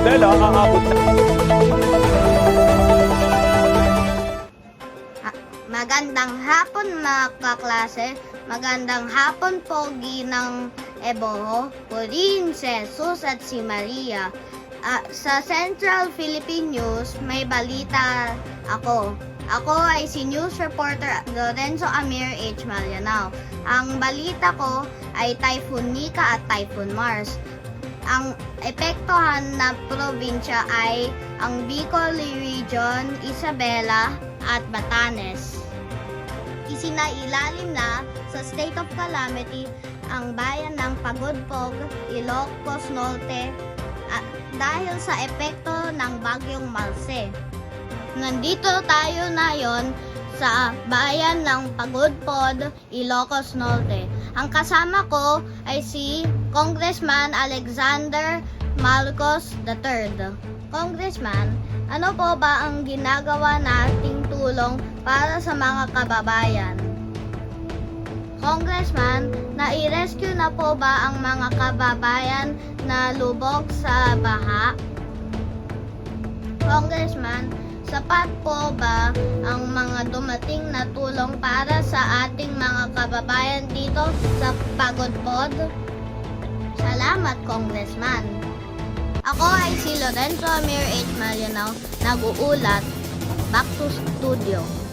dahil aabot na. Magandang hapon mga kaklase, magandang hapon pogi ng Eboho, Pauline, si Jesus at si Maria. Sa Central Philippine News, may balita ako. Ako ay si News Reporter Lorenzo Amir H. Marianao. Ang balita ko ay Typhoon Nika at Typhoon Mars. Ang epektohan na probinsya ay ang Bicol Region, Isabela at Batanes. Isinailalim na sa state of calamity ang bayan ng Pagudpog, Ilocos Norte dahil sa epekto ng bagyong Marce. Nandito tayo ngayon sa bayan ng Pagudpod, Ilocos Norte. Ang kasama ko ay si Congressman Alexander Marcos III. Congressman, ano po ba ang ginagawa nating tulong para sa mga kababayan? Congressman, nai-rescue na po ba ang mga kababayan na lubog sa baha? Congressman, sapat po ba ang mga dumating na tulong para sa ating mga kababayan dito sa Pagudpod? Salamat, Congressman. Ako ay si Lorenzo Amir H. Marianao, nag-uulat. Back to studio.